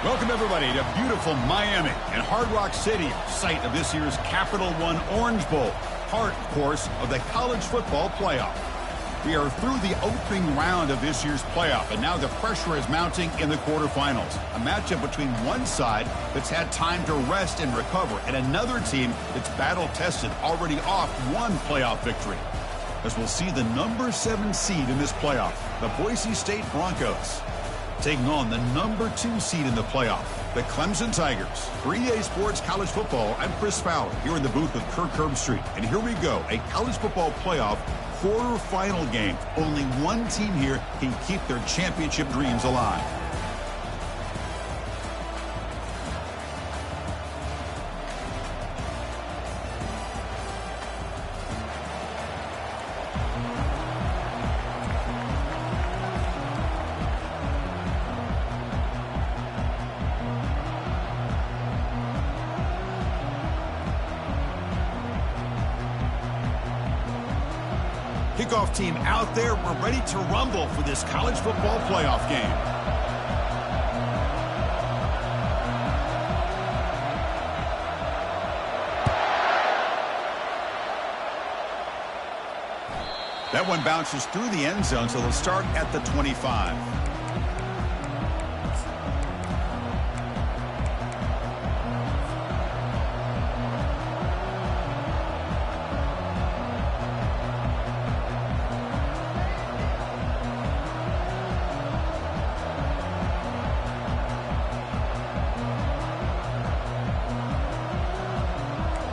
Welcome, everybody, to beautiful Miami and Hard Rock Stadium, site of this year's Capital One Orange Bowl, part, of course, of the college football playoff. We are through the opening round of this year's playoff, and now the pressure is mounting in the quarterfinals. A matchup between one side that's had time to rest and recover, and another team that's battle-tested, already off one playoff victory. As we'll see the number 7 seed in this playoff, the Boise State Broncos, taking on the number 2 seed in the playoff, the Clemson Tigers. For EA Sports College Football, I'm Chris Fowler here in the booth with Kirk Herbstreit. And here we go, a college football playoff quarterfinal game. Only one team here can keep their championship dreams alive. Kickoff team out there. We're ready to rumble for this college football playoff game. That one bounces through the end zone, so they'll start at the 25.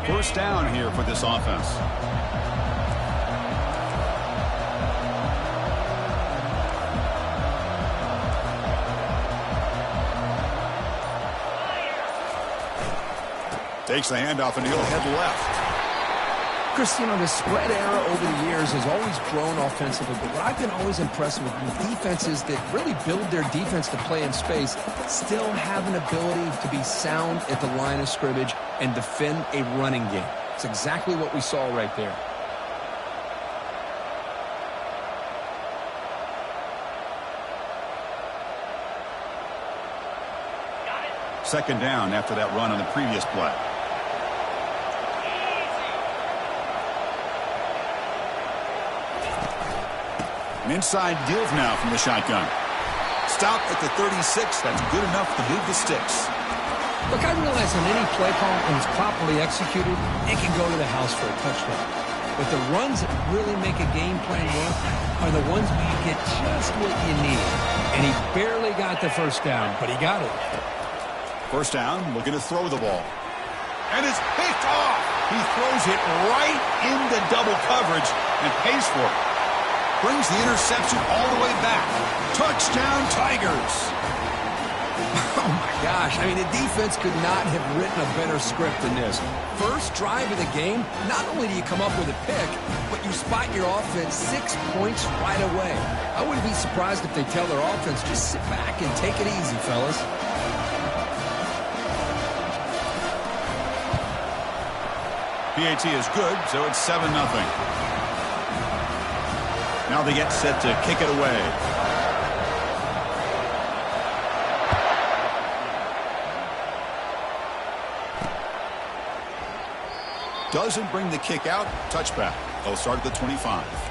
First down here for this offense. Takes the handoff and he'll head left. Chris, you know, the spread era over the years has always grown offensively, but what I've been always impressed with defenses that really build their defense to play in space still have an ability to be sound at the line of scrimmage and defend a running game. It's exactly what we saw right there. Second down after that run on the previous play. An inside give now from the shotgun. Stop at the 36. That's good enough to move the sticks. Look, I realize on any play call, when it's properly executed, it can go to the house for a touchdown. But the runs that really make a game plan work are the ones where you get just what you need. And he barely got the first down, but he got it. First down, looking to throw the ball. And it's picked off. He throws it right into double coverage and pays for it. Brings the interception all the way back. Touchdown, Tigers. Oh, my gosh. I mean, the defense could not have written a better script than this. First drive of the game, not only do you come up with a pick, but you spot your offense 6 points right away. I wouldn't be surprised if they tell their offense, just sit back and take it easy, fellas. PAT is good, so it's 7-0. Now they get set to kick it away. Doesn't bring the kick out. Touchback. They'll start at the 25.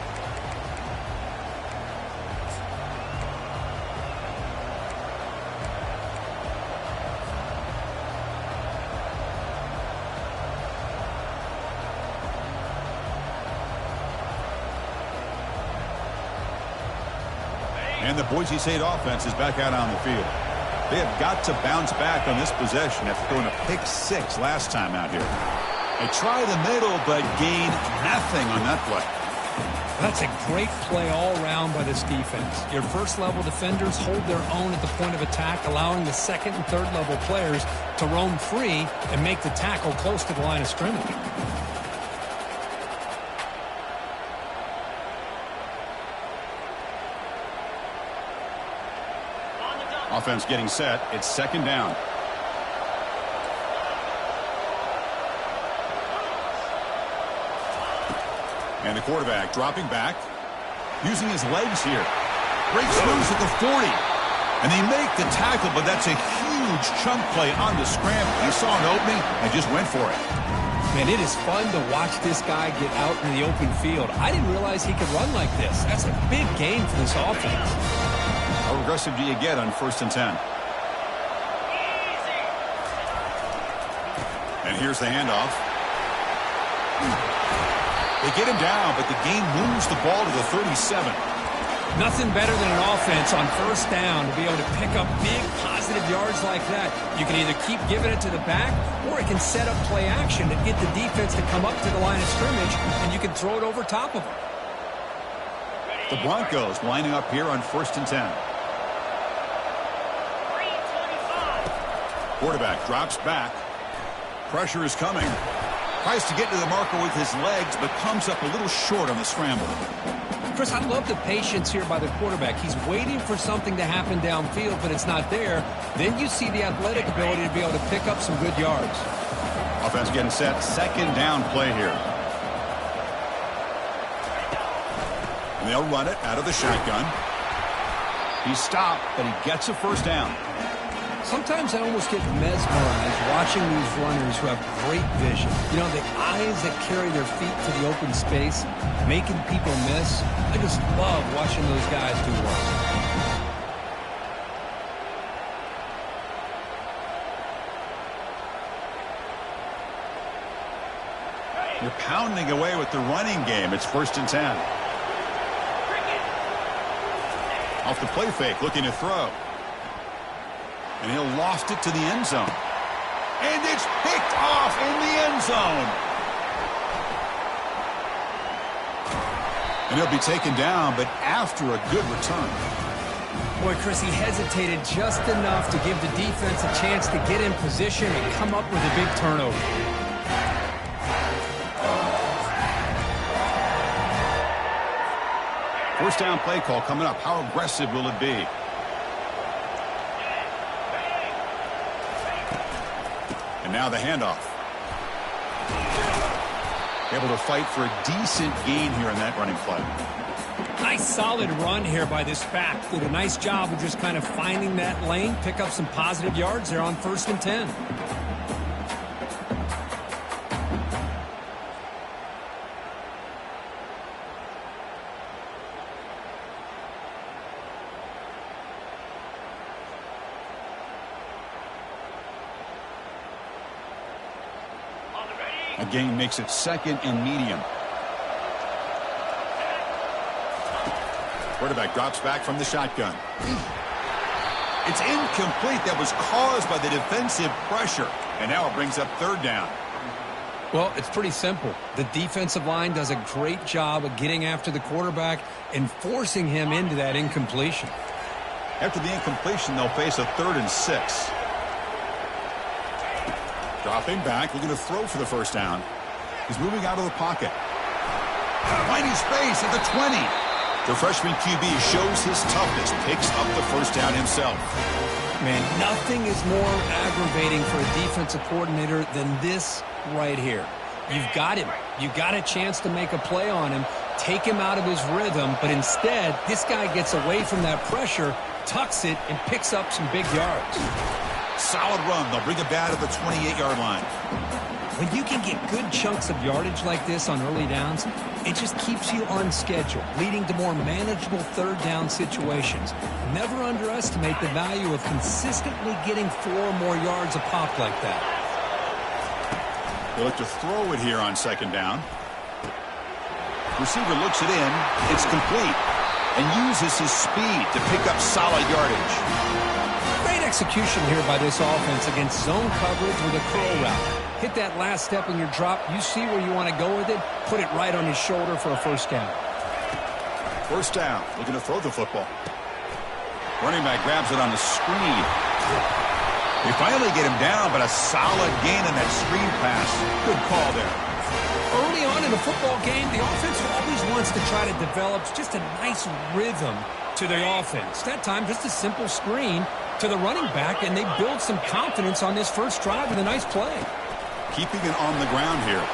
And the Boise State offense is back out on the field. They have got to bounce back on this possession after throwing a pick 6 last time out here. They try the middle, but gain nothing on that play. That's a great play all around by this defense. Your first-level defenders hold their own at the point of attack, allowing the second and third-level players to roam free and make the tackle close to the line of scrimmage. Offense getting set. It's second down. And the quarterback dropping back, using his legs here. Breaks loose at the 40. And they make the tackle, but that's a huge huge chunk play on the scramble. He saw an opening and just went for it. Man, it is fun to watch this guy get out in the open field. I didn't realize he could run like this. That's a big gain for this offense. How aggressive do you get on 1st and 10? And here's the handoff. They get him down, but the game moves the ball to the 37. Nothing better than an offense on 1st down to be able to pick up big positive yards like that. You can either keep giving it to the back, or it can set up play action to get the defense to come up to the line of scrimmage, and you can throw it over top of them. The Broncos lining up here on 1st and 10. Quarterback drops back. Pressure is coming. Tries to get to the marker with his legs, but comes up a little short on the scramble. Chris, I love the patience here by the quarterback. He's waiting for something to happen downfield, but it's not there. Then you see the athletic ability to be able to pick up some good yards. Offense getting set. 2nd down play here. And they'll run it out of the shotgun. He's stopped, but he gets a 1st down. Sometimes I almost get mesmerized watching these runners who have great vision. You know, the eyes that carry their feet to the open space, making people miss. I just love watching those guys do well. You're pounding away with the running game. It's 1st and 10. Off the play fake, looking to throw. And he'll loft it to the end zone. And it's picked off in the end zone. And he'll be taken down, but after a good return. Boy, Chris, he hesitated just enough to give the defense a chance to get in position and come up with a big turnover. First down play call coming up. How aggressive will it be? And now the handoff. Able to fight for a decent gain here in that running play. Nice solid run here by this back. Did a nice job of just kind of finding that lane, pick up some positive yards there on 1st and 10. A gain makes it 2nd and medium. Quarterback drops back from the shotgun. It's incomplete. That was caused by the defensive pressure. And now it brings up 3rd down. Well, it's pretty simple. The defensive line does a great job of getting after the quarterback and forcing him into that incompletion. After the incompletion, they'll face a 3rd and 6. Dropping back, looking to throw for the 1st down. He's moving out of the pocket. Finding space at the 20. The freshman QB shows his toughness, picks up the 1st down himself. Man, nothing is more aggravating for a defensive coordinator than this right here. You've got him. You've got a chance to make a play on him, take him out of his rhythm, but instead, this guy gets away from that pressure, tucks it, and picks up some big yards. Solid run. They'll bring it back at the 28-yard line. When you can get good chunks of yardage like this on early downs, it just keeps you on schedule, leading to more manageable 3rd down situations. Never underestimate the value of consistently getting 4 or more yards a pop like that. They look to throw it here on 2nd down. Receiver looks it in. It's complete. And uses his speed to pick up solid yardage. Execution here by this offense against zone coverage with a curl route. Hit that last step in your drop. You see where you want to go with it. Put it right on his shoulder for a 1st down. 1st down. Looking to throw the football. Running back grabs it on the screen. They finally get him down, but a solid gain on that screen pass. Good call there. Early on in a football game, the offense always wants to try to develop just a nice rhythm to their offense. That time, just a simple screen to the running back, and they build some confidence on this 1st drive with a nice play. Keeping it on the ground here.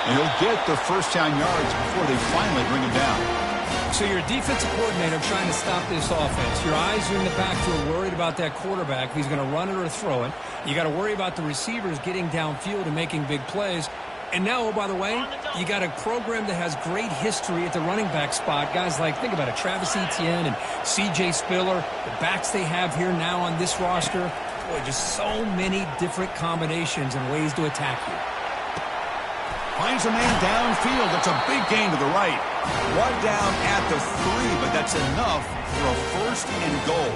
And he'll get the 1st down yards before they finally bring him down. So you're a defensive coordinator trying to stop this offense. Your eyes are in the backfield worried about that quarterback, if he's going to run it or throw it. You got to worry about the receivers getting downfield and making big plays. And now, oh, by the way, you got a program that has great history at the running back spot. Guys like, think about it, Travis Etienne and C.J. Spiller, the backs they have here now on this roster. Boy, just so many different combinations and ways to attack you. Finds a man downfield. That's a big gain to the right. One down at the 3, but that's enough for a first and goal.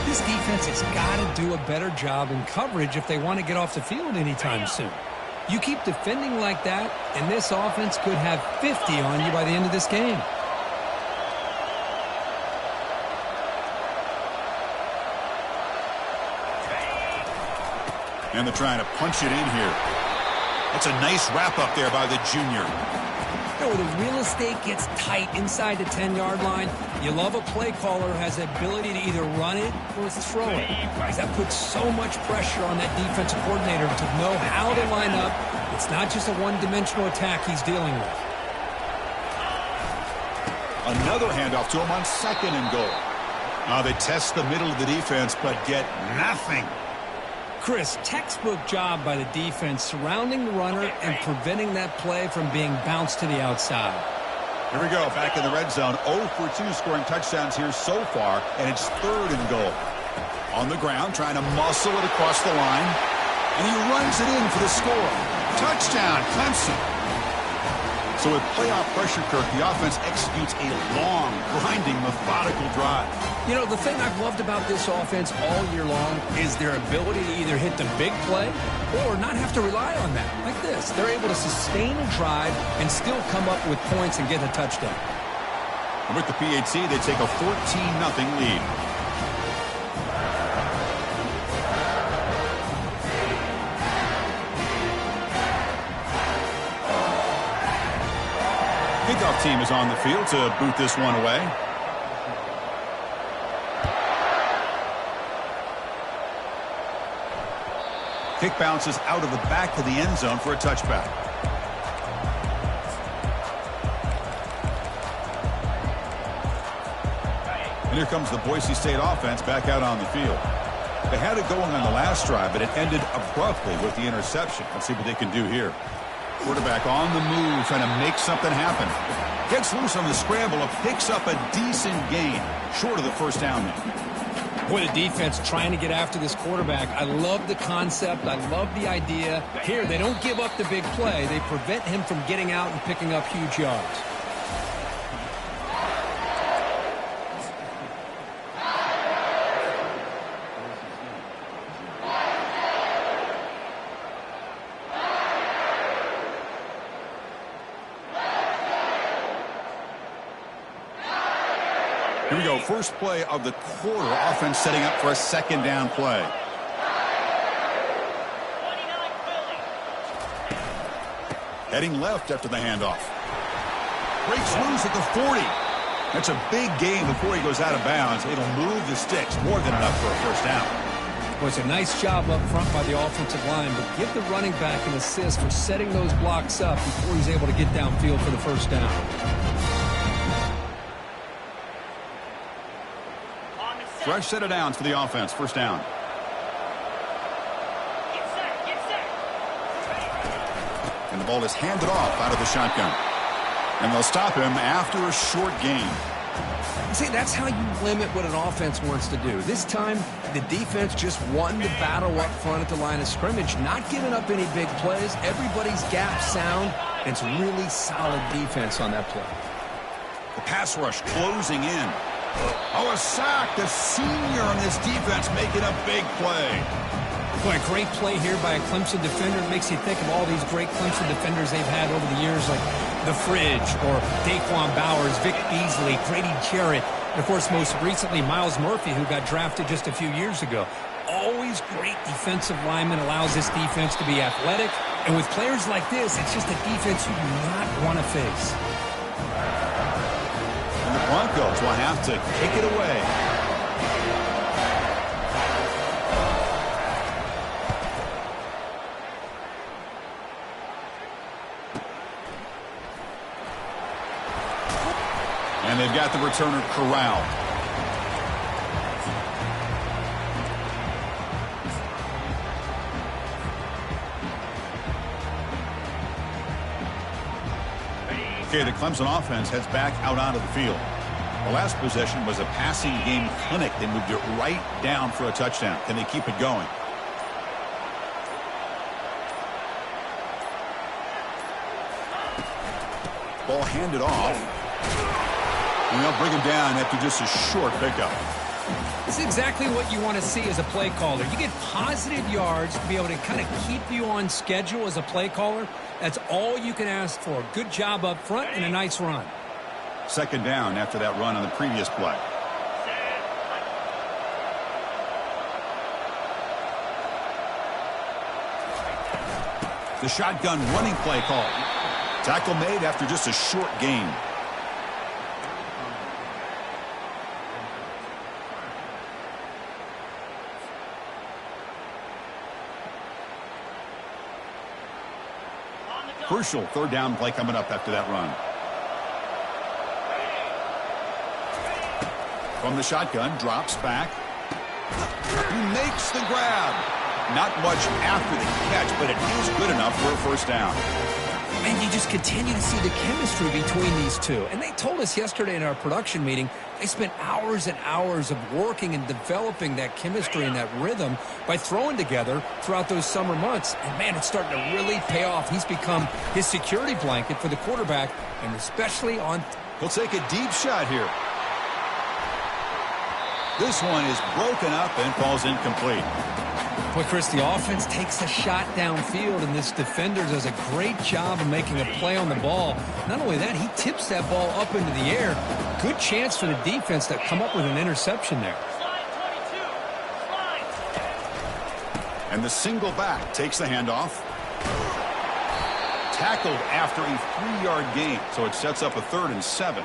This defense has got to do a better job in coverage if they want to get off the field anytime soon. You keep defending like that, and this offense could have 50 on you by the end of this game. And they're trying to punch it in here. That's a nice wrap up there by the junior. You know, the real estate gets tight inside the 10-yard line. You love a play caller who has the ability to either run it or throw it. Because that puts so much pressure on that defensive coordinator to know how to line up. It's not just a one-dimensional attack he's dealing with. Another handoff to him on 2nd and goal. They test the middle of the defense, but get nothing. Chris, textbook job by the defense surrounding the runner and preventing that play from being bounced to the outside. Here we go, back in the red zone. 0 for 2 scoring touchdowns here so far, and it's 3rd and goal. On the ground, trying to muscle it across the line, and he runs it in for the score. Touchdown, Clemson. So with playoff pressure, Kirk, the offense executes a long, grinding, methodical drive. You know, the thing I've loved about this offense all year long is their ability to either hit the big play or not have to rely on that. Like this. They're able to sustain a drive and still come up with points and get a touchdown. And with the PAT, they take a 14-0 lead. Kickoff team is on the field to boot this one away. Kick bounces out of the back of the end zone for a touchback. And here comes the Boise State offense back out on the field. They had it going on the last drive, but it ended abruptly with the interception. Let's see what they can do here. Quarterback on the move, trying to make something happen. Gets loose on the scramble, picks up a decent gain, short of the first down there. Boy, the defense trying to get after this quarterback. I love the concept. I love the idea. Here, they don't give up the big play. They prevent him from getting out and picking up huge yards. Here we go, first play of the quarter. Offense setting up for a 2nd down play. Heading left after the handoff. Breaks loose at the 40. That's a big gain before he goes out of bounds. It'll move the sticks, more than enough for a first down. Well, it's a nice job up front by the offensive line, but give the running back an assist for setting those blocks up before he's able to get downfield for the first down. Fresh set of downs for the offense. First down. And the ball is handed off out of the shotgun. And they'll stop him after a short gain. See, that's how you limit what an offense wants to do. This time, the defense just won the battle up front at the line of scrimmage, not giving up any big plays. Everybody's gap sound, and it's really solid defense on that play. The pass rush closing in. Oh, a sack. The senior on this defense making a big play. Boy, a great play here by a Clemson defender. It makes you think of all these great Clemson defenders they've had over the years, like The Fridge or Daquan Bowers, Vic Beasley, Grady Jarrett, and, of course, most recently, Miles Murphy, who got drafted just a few years ago. Always great defensive lineman, allows this defense to be athletic. And with players like this, it's just a defense you do not want to face. And the Broncos will have to kick it away. And they've got the returner corralled. Okay, the Clemson offense heads back out onto the field. The last possession was a passing game clinic. They moved it right down for a touchdown. Can they keep it going? Ball handed off. And they'll bring him down after just a short pickup. This is exactly what you want to see as a play caller. You get positive yards to be able to kind of keep you on schedule as a play caller. That's all you can ask for. Good job up front and a nice run. Second down after that run on the previous play. The shotgun running play call. Tackle made after just a short gain. Crucial third down play coming up after that run. From the shotgun, drops back. He makes the grab. Not much after the catch, but it is good enough for a first down. And you just continue to see the chemistry between these two. And they told us yesterday in our production meeting, they spent hours and hours of working and developing that chemistry and that rhythm by throwing together throughout those summer months. And, man, it's starting to really pay off. He's become his security blanket for the quarterback, and especially on... He'll take a deep shot here. This one is broken up and falls incomplete. Boy, Chris, the offense takes a shot downfield, and this defender does a great job of making a play on the ball. Not only that, he tips that ball up into the air. Good chance for the defense to come up with an interception there. And the single back takes the handoff. Tackled after a 3-yard gain, so it sets up a 3rd and 7.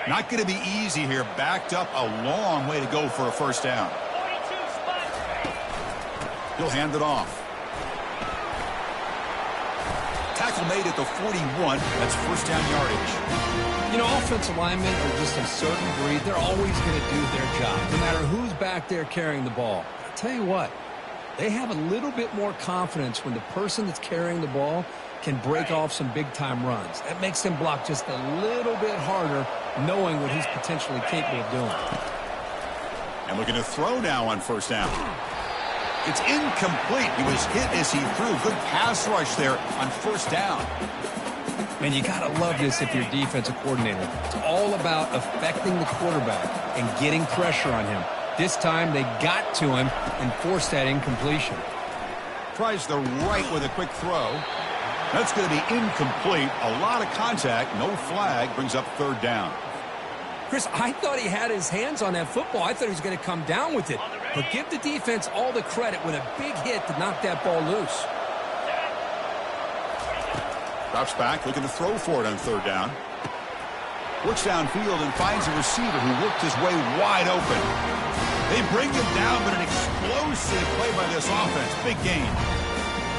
Not going to be easy here. Backed up a long way to go for a first down. He'll hand it off. Tackle made at the 41. That's first down yardage. You know, offensive linemen are just a certain breed. They're always going to do their job, no matter who's back there carrying the ball. I'll tell you what, they have a little bit more confidence when the person that's carrying the ball can break off some big-time runs. That makes them block just a little bit harder, knowing what he's potentially capable of doing. And looking to throw now on first down. It's incomplete. He was hit as he threw. Good pass rush there on first down. Man, you got to love this if you're a defensive coordinator. It's all about affecting the quarterback and getting pressure on him. This time they got to him and forced that incompletion. Tries the right with a quick throw. That's going to be incomplete. A lot of contact. No flag. Brings up third down. Chris, I thought he had his hands on that football. I thought he was going to come down with it. But give the defense all the credit with a big hit to knock that ball loose. Drops back, looking to throw for it on third down. Works downfield and finds a receiver who worked his way wide open. They bring him down, but an explosive play by this offense. Big gain.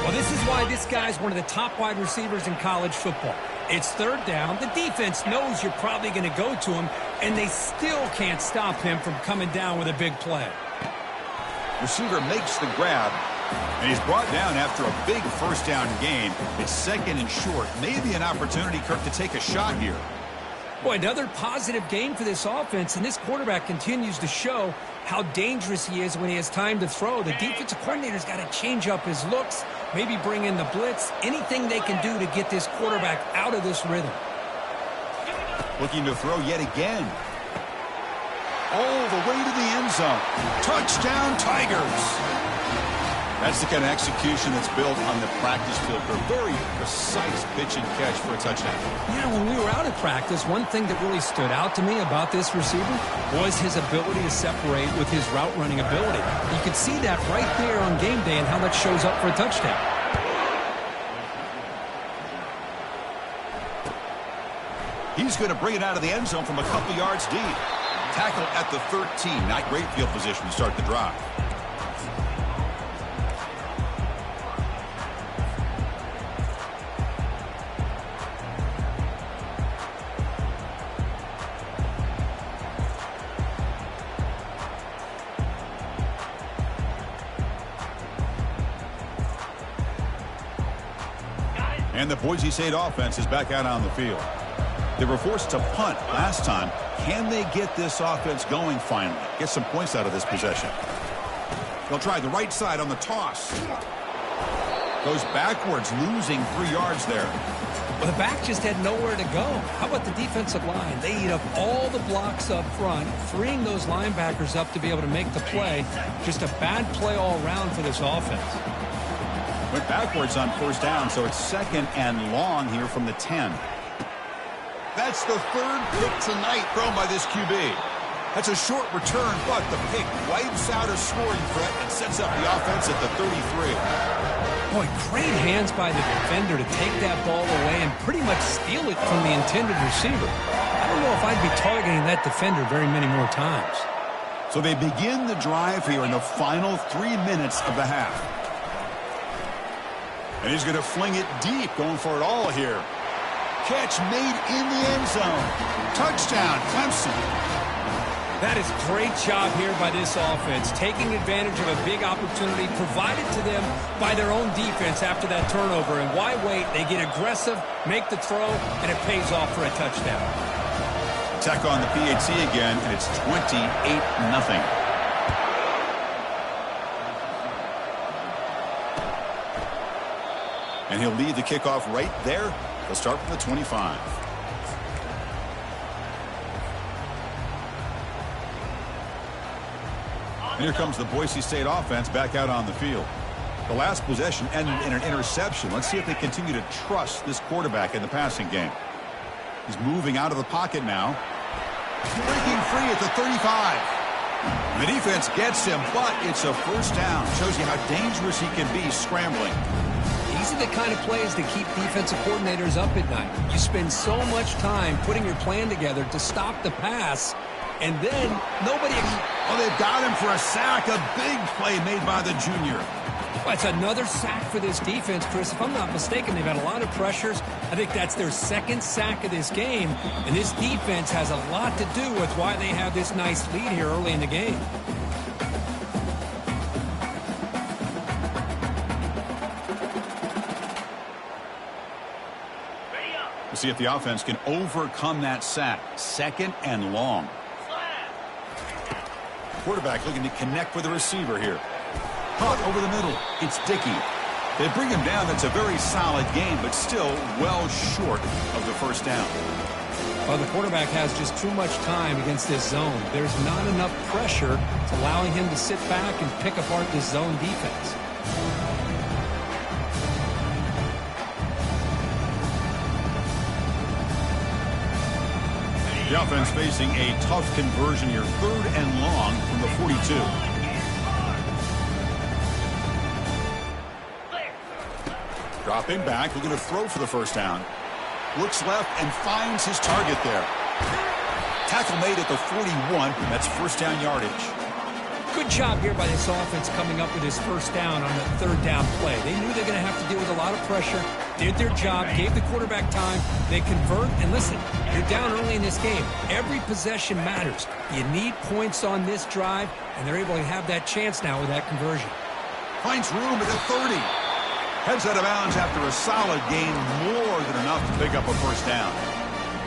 Well, this is why this guy's one of the top wide receivers in college football. It's third down. The defense knows you're probably going to go to him, and they still can't stop him from coming down with a big play. Receiver makes the grab, and he's brought down after a big first down gain. It's second and short. Maybe an opportunity, Kirk, to take a shot here. Boy, another positive game for this offense, and this quarterback continues to show how dangerous he is when he has time to throw. The defensive coordinator's got to change up his looks, maybe bring in the blitz, anything they can do to get this quarterback out of this rhythm. Looking to throw yet again. All the way to the end zone. Touchdown, Tigers. That's the kind of execution that's built on the practice field for a very precise pitch and catch for a touchdown. Yeah, when we were out at practice, one thing that really stood out to me about this receiver was his ability to separate with his route running ability. You could see that right there on game day and how that shows up for a touchdown. He's going to bring it out of the end zone from a couple yards deep. Tackle at the 13. Not great field position to start the drive. And the Boise State offense is back out on the field. They were forced to punt last time. Can they get this offense going finally? Get some points out of this possession. They'll try the right side on the toss. Goes backwards, losing 3 yards there. Well, the back just had nowhere to go. How about the defensive line? They eat up all the blocks up front, freeing those linebackers up to be able to make the play. Just a bad play all around for this offense. Went backwards on first down, so it's 2nd and long here from the 10. That's the 3rd pick tonight thrown by this QB. That's a short return, but the pick wipes out a scoring threat and sets up the offense at the 33. Boy, great hands by the defender to take that ball away and pretty much steal it from the intended receiver. I don't know if I'd be targeting that defender very many more times. So they begin the drive here in the final 3 minutes of the half. And he's going to fling it deep, going for it all here. Catch made in the end zone. Touchdown, Clemson. That is great job here by this offense, taking advantage of a big opportunity provided to them by their own defense after that turnover. And why wait? They get aggressive, make the throw, and it pays off for a touchdown. Attack on the PAT again, and it's 28-0. And he'll lead the kickoff right there. They'll start from the 25. And here comes the Boise State offense back out on the field. The last possession ended in an interception. Let's see if they continue to trust this quarterback in the passing game. He's moving out of the pocket now. Breaking free at the 35. The defense gets him, but it's a first down. Shows you how dangerous he can be scrambling. These are the kind of plays that keep defensive coordinators up at night. You spend so much time putting your plan together to stop the pass, and then nobody... Oh, they've got him for a sack. A big play made by the junior. Well, it's another sack for this defense, Chris. If I'm not mistaken, they've had a lot of pressures. I think that's their 2nd sack of this game, and this defense has a lot to do with why they have this nice lead here early in the game. We'll see if the offense can overcome that sack. 2nd and long. Quarterback looking to connect with the receiver here. Caught over the middle. It's Dickey. They bring him down. That's a very solid game, but still well short of the first down. Well, the quarterback has just too much time against this zone. There's not enough pressure allowing him to sit back and pick apart this zone defense. The offense facing a tough conversion here. 3rd and long from the 42. Dropping back, looking to throw for the first down. Looks left and finds his target there. Tackle made at the 41. That's first down yardage. Good job here by this offense coming up with his first down on the 3rd down play. They knew they were going to have to deal with a lot of pressure, did their job, gave the quarterback time. They convert, and listen, you're down early in this game. Every possession matters. You need points on this drive, and they're able to have that chance now with that conversion. Finds room at the 30. Heads out of bounds after a solid gain, more than enough to pick up a first down.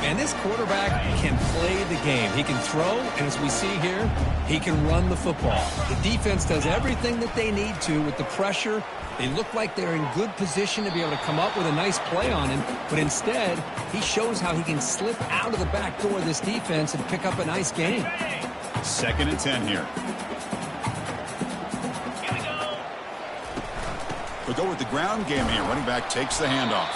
And this quarterback can play the game. He can throw, and as we see here, he can run the football. The defense does everything that they need to with the pressure. They look like they're in good position to be able to come up with a nice play on him, but instead, he shows how he can slip out of the back door of this defense and pick up a nice gain. 2nd and 10 here. We'll go with the ground game here. Running back takes the handoff.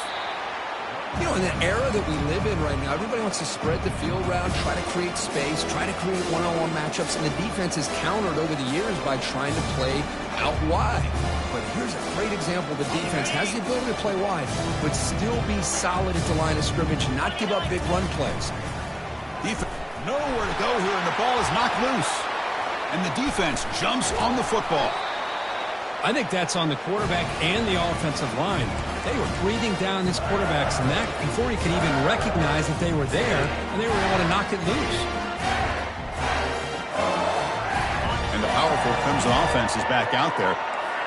You know, in the era that we live in right now, everybody wants to spread the field around, try to create space, try to create one-on-one matchups, and the defense has countered over the years by trying to play out wide. But here's a great example. The defense has the ability to play wide, but still be solid at the line of scrimmage and not give up big run plays. Defense nowhere to go here, and the ball is knocked loose. And the defense jumps on the football. I think that's on the quarterback and the offensive line. They were breathing down this quarterback's neck before he could even recognize that they were there, and they were able to knock it loose. And the powerful Clemson offense is back out there.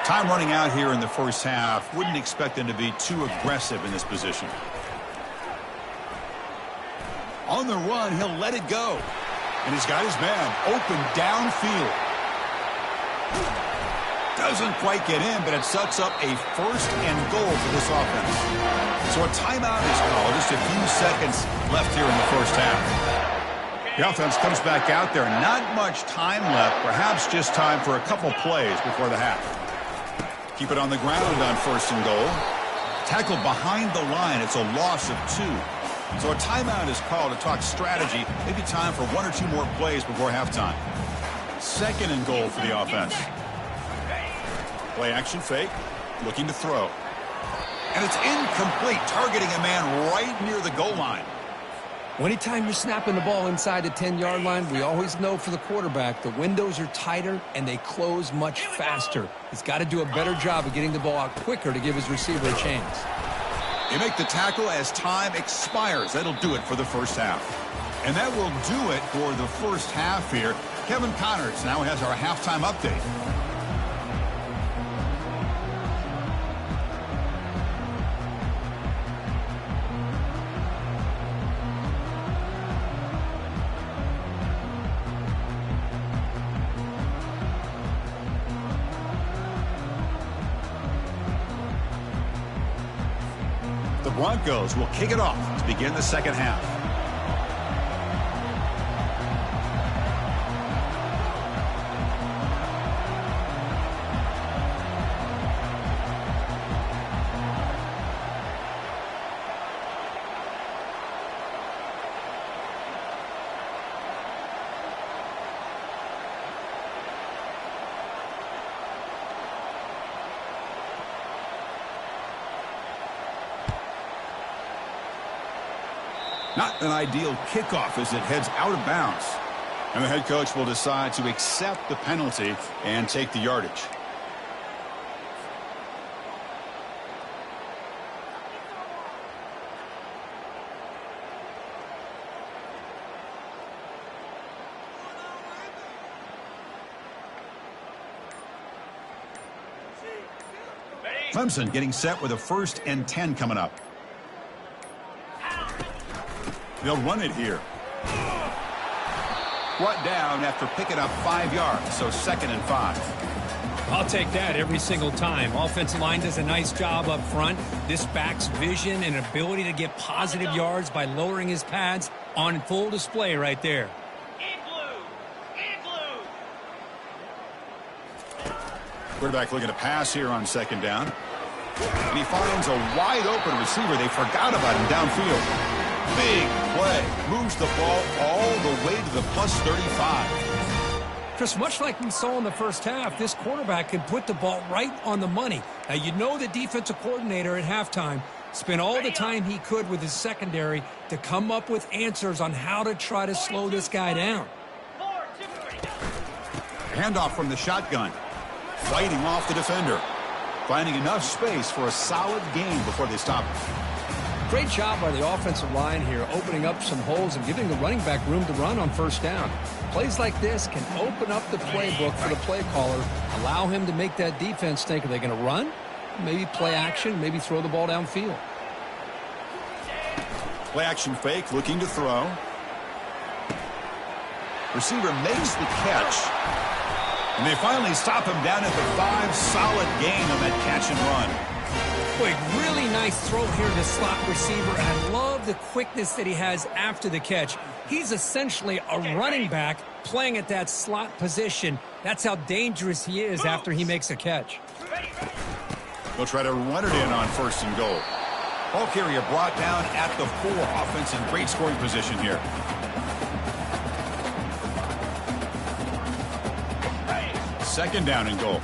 Time running out here in the first half. Wouldn't expect them to be too aggressive in this position. On the run, he'll let it go. And he's got his man open downfield. Doesn't quite get in, but it sets up a first and goal for this offense. So a timeout is called. Just a few seconds left here in the first half. The offense comes back out there. Not much time left. Perhaps just time for a couple plays before the half. Keep it on the ground on first and goal. Tackled behind the line. It's a loss of 2. So a timeout is called to talk strategy. Maybe time for 1 or 2 more plays before halftime. Second and goal for the offense. Play action fake. Looking to throw. And it's incomplete. Targeting a man right near the goal line. Anytime you're snapping the ball inside the 10-yard line, we always know for the quarterback the windows are tighter and they close much faster. He's got to do a better job of getting the ball out quicker to give his receiver a chance. They make the tackle as time expires. That'll do it for the first half. And that will do it for the first half here. Kevin Connors now has our halftime update. The Broncos will kick it off to begin the second half. Not an ideal kickoff as it heads out of bounds. And the head coach will decide to accept the penalty and take the yardage. Clemson getting set with a 1st and 10 coming up. They'll run it here. Brought down after picking up 5 yards, so 2nd and 5. I'll take that every single time. Offensive line does a nice job up front. This back's vision and ability to get positive yards by lowering his pads on full display right there. Quarterback looking to pass here on 2nd down. And he finds a wide open receiver. They forgot about him downfield. Big play. Moves the ball all the way to the +35. Chris, much like we saw in the first half, this quarterback can put the ball right on the money. Now, you know the defensive coordinator at halftime spent all the time he could with his secondary to come up with answers on how to try to slow this guy down. Handoff from the shotgun. Fighting off the defender. Finding enough space for a solid gain before they stop him. Great job by the offensive line here, opening up some holes and giving the running back room to run on 1st down. Plays like this can open up the playbook for the play caller, allow him to make that defense think, are they going to run? Maybe play action, maybe throw the ball downfield. Play action fake, looking to throw. Receiver makes the catch. And they finally stop him down at the 5. Solid gain on that catch and run. Boy, really nice throw here to the slot receiver, and I love the quickness that he has after the catch. He's essentially a running back playing at that slot position. That's how dangerous he is after he makes a catch. They'll try to run it in on 1st and goal. Ball carrier brought down at the 4. Offense in great scoring position here. Second down and goal.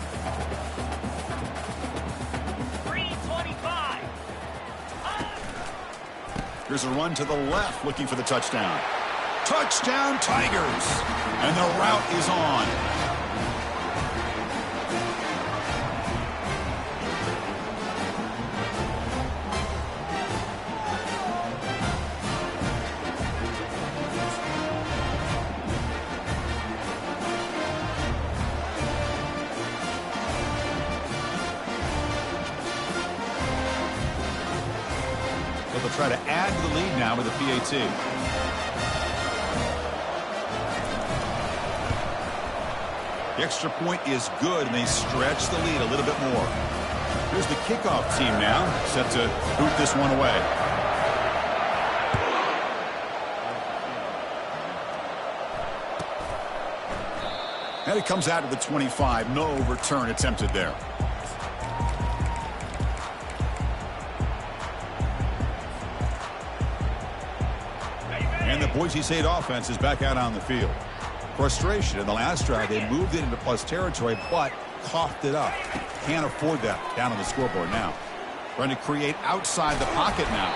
Here's a run to the left, looking for the touchdown. Touchdown, Tigers! And the route is on. try to add to the lead now with a PAT. The extra point is good, and they stretch the lead a little bit more. Here's the kickoff team now, set to boot this one away. And it comes out to the 25. No return attempted there. And the Boise State offense is back out on the field. Frustration in the last drive. They moved it into plus territory, but coughed it up. Can't afford that down on the scoreboard now. Trying to create outside the pocket now.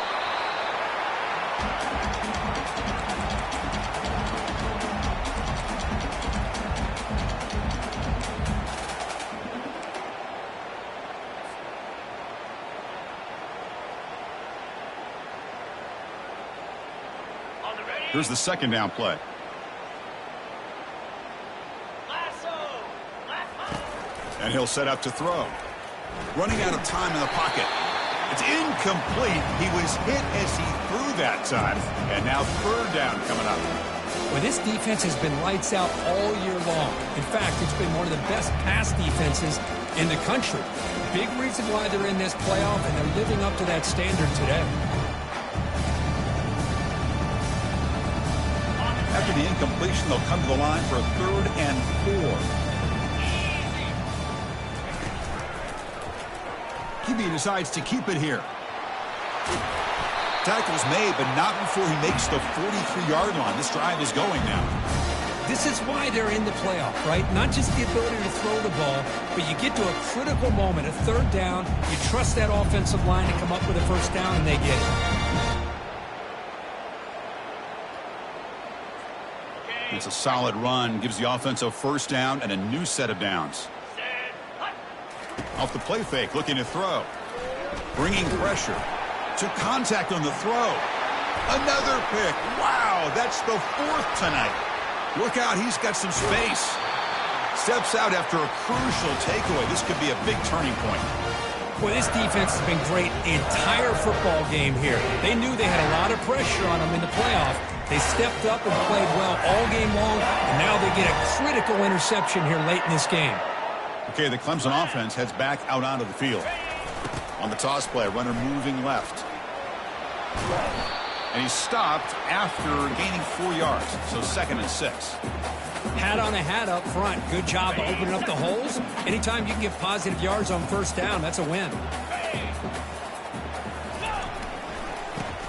Here's the second down play. And he'll set up to throw. Running out of time in the pocket. It's incomplete. He was hit as he threw that time. And now third down coming up. Well, this defense has been lights out all year long. In fact, it's been one of the best pass defenses in the country. Big reason why they're in this playoff, and they're living up to that standard today. After the incompletion, they'll come to the line for a 3rd and 4. QB decides to keep it here. Tackle's made, but not before he makes the 43-yard line. This drive is going now. This is why they're in the playoff, right? Not just the ability to throw the ball, but you get to a critical moment, a 3rd down. You trust that offensive line to come up with a 1st down, and they get it. It's a solid run. Gives the offense a 1st down and a new set of downs. Off the play fake, looking to throw. Bringing pressure. Took contact on the throw. Another pick. Wow, that's the 4th tonight. Look out, he's got some space. Steps out after a crucial takeaway. This could be a big turning point. Well, this defense has been great the entire football game here. They knew they had a lot of pressure on them in the playoff. They stepped up and played well all game long, and now they get a critical interception here late in this game. Okay, the Clemson offense heads back out onto the field. On the toss play, runner moving left. And he's stopped after gaining 4 yards, so 2nd and 6. Hat on a hat up front. Good job of opening up the holes. Anytime you can get positive yards on 1st down, that's a win.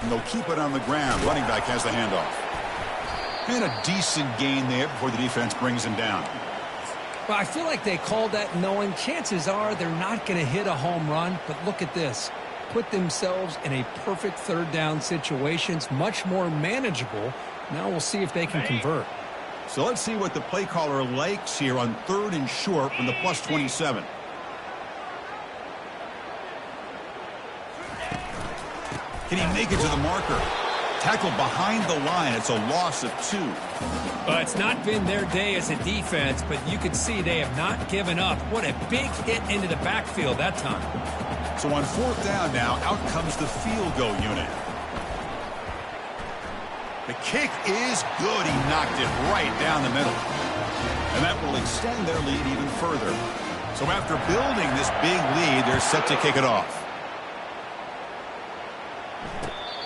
And they'll keep it on the ground. Running back has the handoff. And a decent gain there before the defense brings him down. Well, I feel like they called that knowing chances are they're not going to hit a home run. But look at this. Put themselves in a perfect 3rd down situations, much more manageable. Now we'll see if they can convert. So let's see what the play caller likes here on 3rd and short from the plus 27. Can he make it to the marker? Tackled behind the line. It's a loss of 2. Well, it's not been their day as a defense, but you can see they have not given up. What a big hit into the backfield that time. So on 4th down now, out comes the field goal unit. The kick is good. He knocked it right down the middle. And that will extend their lead even further. So after building this big lead, they're set to kick it off.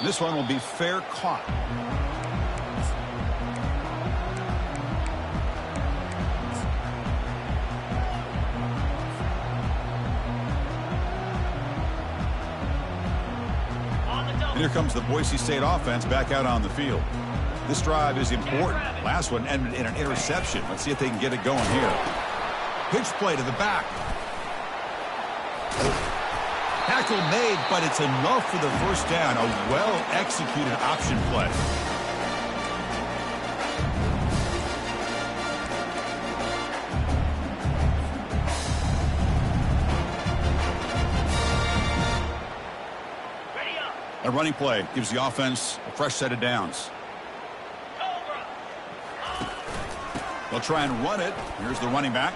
This one will be fair caught. And here comes the Boise State offense back out on the field. This drive is important. Last one ended in an interception. Let's see if they can get it going here. Pitch play to the back. Tackle made, but it's enough for the 1st down. A well-executed option play. A running play gives the offense a fresh set of downs. They'll try and run it. Here's the running back.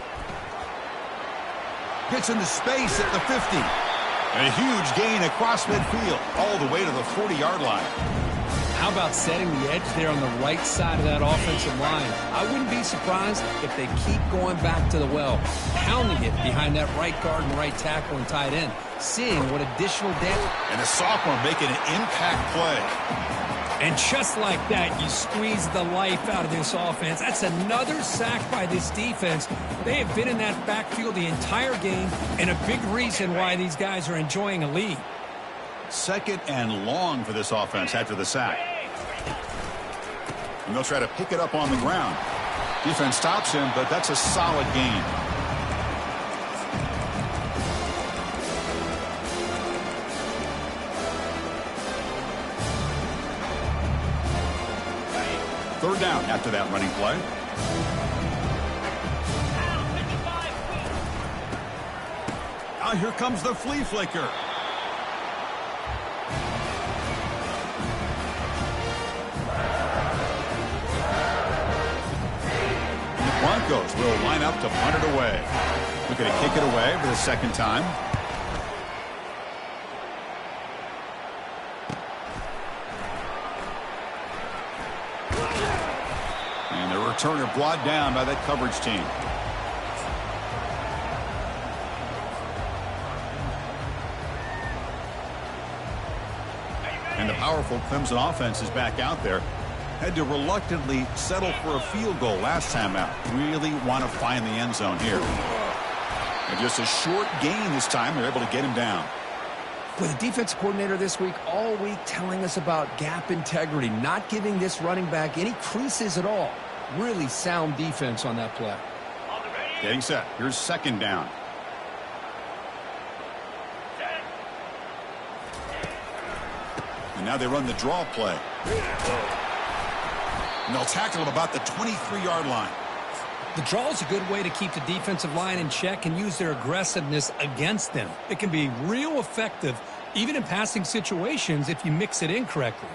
Gets into space at the 50. A huge gain across midfield, all the way to the 40-yard line. How about setting the edge there on the right side of that offensive line? I wouldn't be surprised if they keep going back to the well, pounding it behind that right guard and right tackle and tight end, seeing what additional damage. And the sophomore making an impact play. And just like that, you squeeze the life out of this offense. That's another sack by this defense. They have been in that backfield the entire game, and a big reason why these guys are enjoying a lead. Second and long for this offense after the sack. And they'll try to pick it up on the ground. Defense stops him, but that's a solid gain. Third down after that running play. Now here comes the flea flicker. The Broncos will line up to punt it away. We're going to kick it away for the second time. Returner brought down by that coverage team. And the powerful Clemson offense is back out there. Had to reluctantly settle for a field goal last time out. Really want to find the end zone here. And just a short gain this time. They're able to get him down. With the defense coordinator this week, all week telling us about gap integrity, not giving this running back any creases at all. Really sound defense on that play. Getting set. Here's second down. And now they run the draw play. And they'll tackle him about the 23-yard line. The draw is a good way to keep the defensive line in check and use their aggressiveness against them. It can be real effective, even in passing situations, if you mix it in correctly.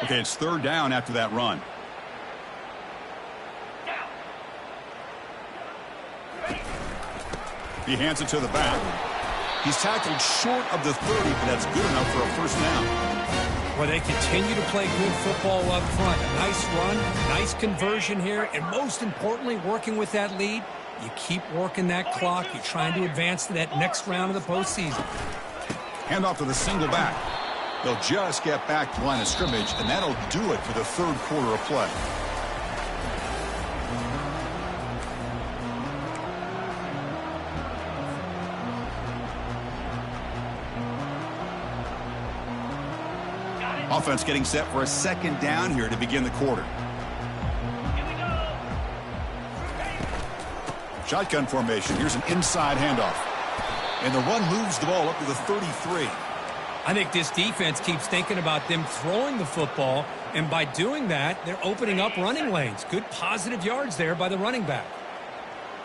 Okay, it's third down after that run. He hands it to the back. He's tackled short of the 30, but that's good enough for a first down. Well, they continue to play good football up front. A nice run, nice conversion here, and most importantly, working with that lead, you keep working that clock. You're trying to advance to that next round of the postseason. Hand off to the single back. They'll just get back to the line of scrimmage, and that'll do it for the third quarter of play. Offense getting set for a second down here to begin the quarter. Shotgun formation. Here's an inside handoff. And the run moves the ball up to the 33. I think this defense keeps thinking about them throwing the football, and by doing that, they're opening up running lanes. Good positive yards there by the running back.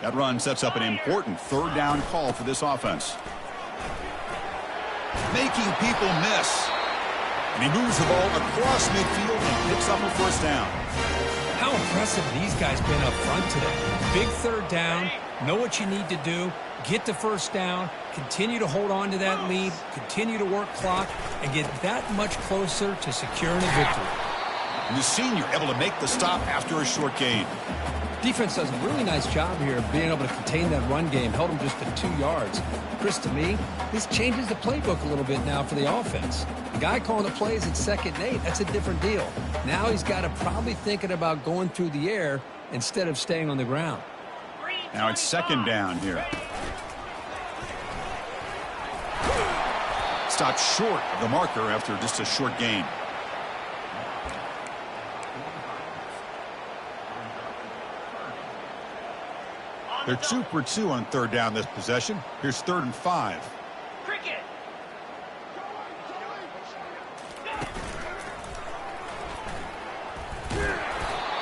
That run sets up an important third down call for this offense. Making people miss. And he moves the ball across midfield and picks up a first down. How impressive these guys been up front today. Big third down, know what you need to do, get the first down, continue to hold on to that lead, continue to work clock, and get that much closer to securing a victory. And the senior able to make the stop after a short gain. Defense does a really nice job here of being able to contain that run game, held them just to 2 yards. Chris, to me, this changes the playbook a little bit now for the offense. The guy calling the plays at 2nd and 8, that's a different deal. Now he's got to probably thinking about going through the air instead of staying on the ground. Now it's second down here. Stopped short of the marker after just a short gain. They're 2 for 2 on third down this possession. Here's 3rd and 5. Cricket.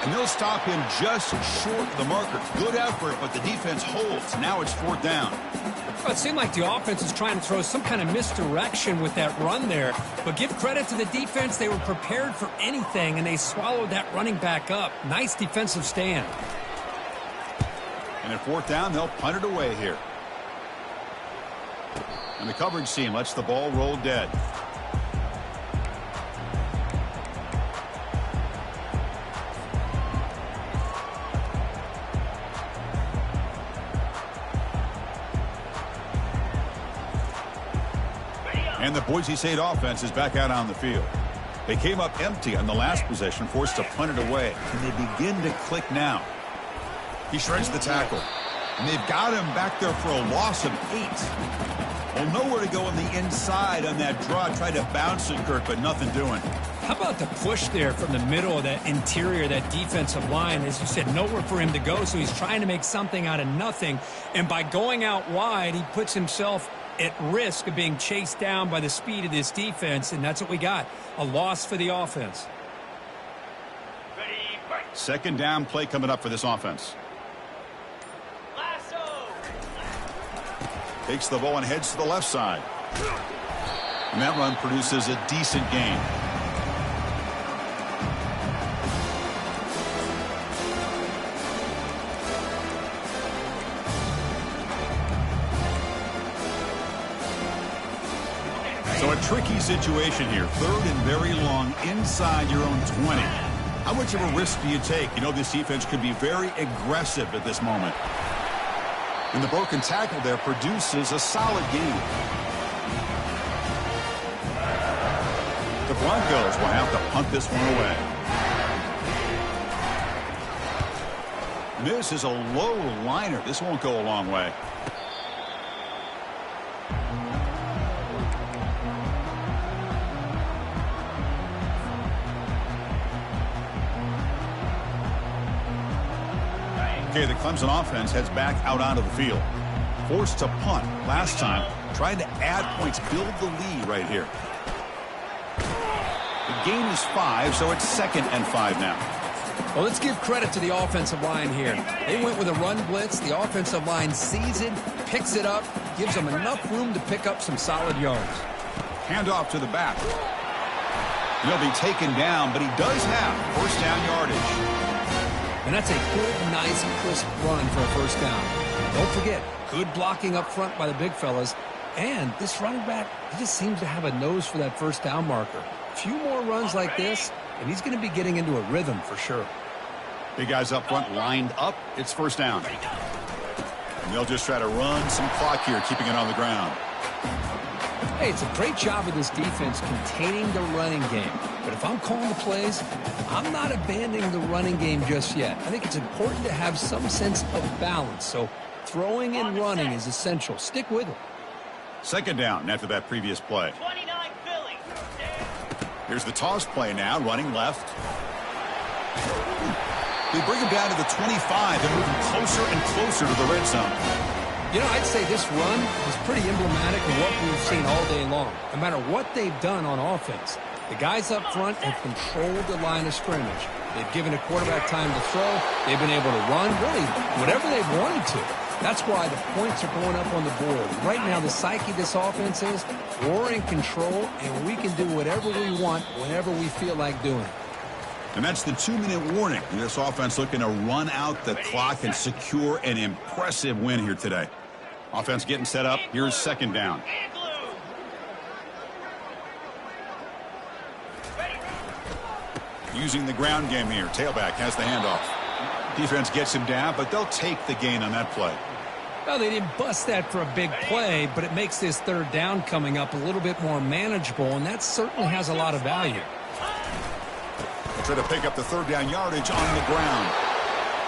And they'll stop him just short of the marker. Good effort, but the defense holds. Now it's 4th down. Well, it seemed like the offense was trying to throw some kind of misdirection with that run there. But give credit to the defense. They were prepared for anything, and they swallowed that running back up. Nice defensive stand. And at 4th down, they'll punt it away here. And the coverage team lets the ball roll dead. And the Boise State offense is back out on the field. They came up empty on the last possession, forced to punt it away. And they begin to click now. He shreds the tackle. And they've got him back there for a loss of 8. Well, nowhere to go on the inside on that draw. Tried to bounce it, Kirk, but nothing doing. How about the push there from the middle of that interior, that defensive line? As you said, nowhere for him to go, so he's trying to make something out of nothing. And by going out wide, he puts himself at risk of being chased down by the speed of this defense, and that's what we got. A loss for the offense. 2nd down play coming up for this offense. Takes the ball and heads to the left side. And that run produces a decent gain. So a tricky situation here. 3rd and very long inside your own 20. How much of a risk do you take? You know, this defense could be very aggressive at this moment. And the broken tackle there produces a solid gain. The Broncos will have to punt this one away. This is a low liner. This won't go a long way. Okay, the Clemson offense heads back out onto the field. Forced to punt last time. Trying to add points, build the lead right here. The gain is 5, so it's 2nd and 5 now. Well, let's give credit to the offensive line here. They went with a run blitz. The offensive line sees it, picks it up, gives them enough room to pick up some solid yards. Handoff to the back. He'll be taken down, but he does have 1st down yardage. And that's a good, nice, crisp run for a 1st down. Don't forget, good blocking up front by the big fellas. And this running back, he just seems to have a nose for that 1st down marker. A few more runs like this, and he's going to be getting into a rhythm for sure. Big guys up front lined up. It's 1st down. And they'll just try to run some clock here, keeping it on the ground. Hey, it's a great job of this defense containing the running game. But if I'm calling the plays, I'm not abandoning the running game just yet. I think it's important to have some sense of balance. So throwing and running is essential. Stick with it. 2nd down after that previous play. Here's the toss play now, running left. They bring him down to the 25 and moving closer and closer to the red zone. You know, I'd say this run is pretty emblematic of what we've seen all day long. No matter what they've done on offense, the guys up front have controlled the line of scrimmage. They've given a quarterback time to throw. They've been able to run, really, whatever they've wanted to. That's why the points are going up on the board. Right now, the psyche of this offense is we're in control, and we can do whatever we want whenever we feel like doing it. And that's the 2-minute warning. This offense looking to run out the clock and secure an impressive win here today. Offense getting set up. Here's 2nd down. Using the ground game here. Tailback has the handoff. Defense gets him down, but they'll take the gain on that play. Well, they didn't bust that for a big play, but it makes this 3rd down coming up a little bit more manageable, and that certainly has a lot of value. They'll try to pick up the 3rd down yardage on the ground.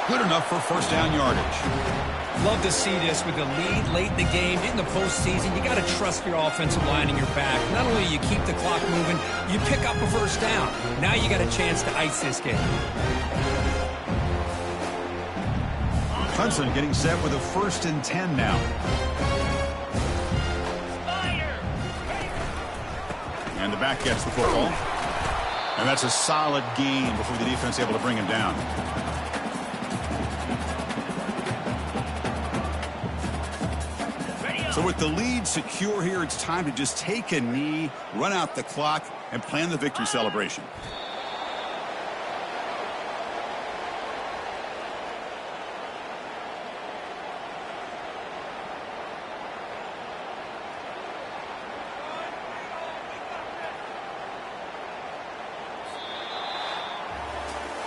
Good enough for 1st down yardage. Love to see this with the lead late in the game, in the postseason. You got to trust your offensive line in your back. Not only do you keep the clock moving, you pick up a 1st down. Now you got a chance to ice this game. Clemson getting set with a 1st and 10 now. And the back gets the football. And that's a solid gain before the defense able to bring him down. So with the lead secure here, it's time to just take a knee, run out the clock, and plan the victory celebration.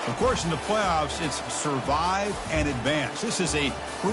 Of course, in the playoffs, it's survive and advance. This is a